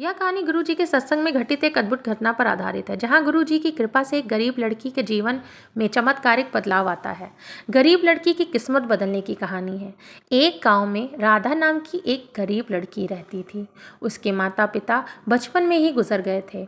यह कहानी गुरुजी के सत्संग में घटित एक अद्भुत घटना पर आधारित है, जहां गुरुजी की कृपा से एक गरीब लड़की के जीवन में चमत्कारिक बदलाव आता है। गरीब लड़की की किस्मत बदलने की कहानी है। एक गांव में राधा नाम की एक गरीब लड़की रहती थी। उसके माता पिता बचपन में ही गुजर गए थे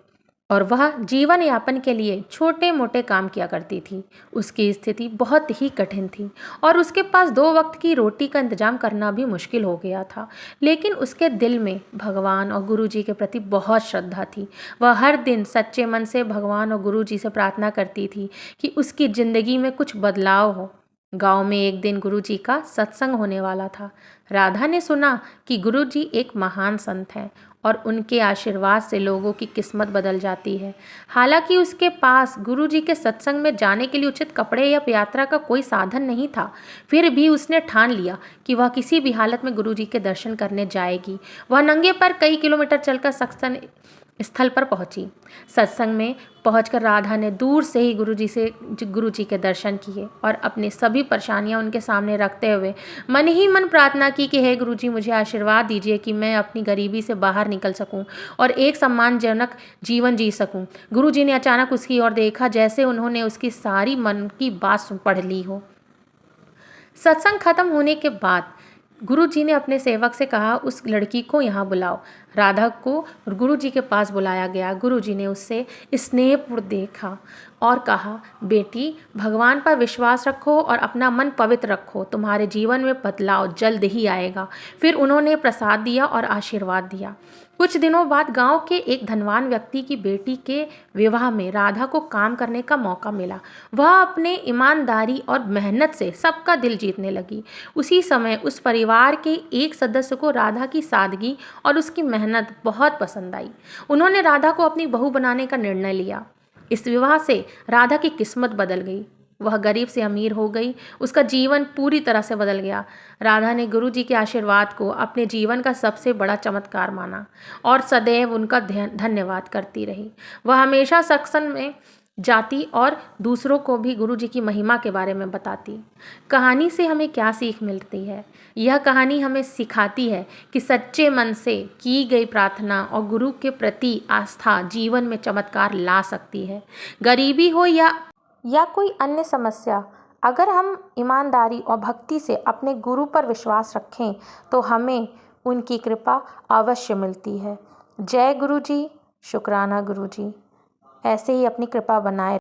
और वह जीवन यापन के लिए छोटे मोटे काम किया करती थी। उसकी स्थिति बहुत ही कठिन थी और उसके पास 2 वक्त की रोटी का इंतजाम करना भी मुश्किल हो गया था। लेकिन उसके दिल में भगवान और गुरुजी के प्रति बहुत श्रद्धा थी। वह हर दिन सच्चे मन से भगवान और गुरुजी से प्रार्थना करती थी कि उसकी ज़िंदगी में कुछ बदलाव हो। गांव में एक दिन गुरुजी का सत्संग होने वाला था। राधा ने सुना कि गुरुजी एक महान संत हैं और उनके आशीर्वाद से लोगों की किस्मत बदल जाती है। हालांकि उसके पास गुरुजी के सत्संग में जाने के लिए उचित कपड़े या यात्रा का कोई साधन नहीं था, फिर भी उसने ठान लिया कि वह किसी भी हालत में गुरुजी के दर्शन करने जाएगी। वह नंगे पैर कई किलोमीटर चलकर सत्संग स्थल पर पहुंची। सत्संग में पहुंचकर राधा ने दूर से ही गुरुजी के दर्शन किए और अपनी सभी परेशानियां उनके सामने रखते हुए मन ही मन प्रार्थना की कि हे गुरुजी, मुझे आशीर्वाद दीजिए कि मैं अपनी गरीबी से बाहर निकल सकूं और एक सम्मानजनक जीवन जी सकूं। गुरुजी ने अचानक उसकी ओर देखा, जैसे उन्होंने उसकी सारी मन की बात पढ़ ली हो। सत्संग खत्म होने के बाद गुरुजी ने अपने सेवक से कहा, उस लड़की को यहाँ बुलाओ। राधा को गुरुजी के पास बुलाया गया। गुरुजी ने उससे स्नेहपूर्ण देखा और कहा, बेटी, भगवान पर विश्वास रखो और अपना मन पवित्र रखो, तुम्हारे जीवन में बदलाव जल्द ही आएगा। फिर उन्होंने प्रसाद दिया और आशीर्वाद दिया। कुछ दिनों बाद गांव के एक धनवान व्यक्ति की बेटी के विवाह में राधा को काम करने का मौका मिला। वह अपने ईमानदारी और मेहनत से सबका दिल जीतने लगी। उसी समय उस परिवार के एक सदस्य को राधा की सादगी और उसकी मेहनत बहुत पसंद आई। उन्होंने राधा को अपनी बहू बनाने का निर्णय लिया। इस विवाह से राधा की किस्मत बदल गई। वह गरीब से अमीर हो गई। उसका जीवन पूरी तरह से बदल गया। राधा ने गुरुजी के आशीर्वाद को अपने जीवन का सबसे बड़ा चमत्कार माना और सदैव उनका धन्यवाद करती रही। वह हमेशा सत्संग में जाती और दूसरों को भी गुरुजी की महिमा के बारे में बताती। कहानी से हमें क्या सीख मिलती है? यह कहानी हमें सिखाती है कि सच्चे मन से की गई प्रार्थना और गुरु के प्रति आस्था जीवन में चमत्कार ला सकती है। गरीबी हो या कोई अन्य समस्या, अगर हम ईमानदारी और भक्ति से अपने गुरु पर विश्वास रखें तो हमें उनकी कृपा अवश्य मिलती है। जय गुरु जी, शुक्राना गुरु जी। ऐसे ही अपनी कृपा बनाए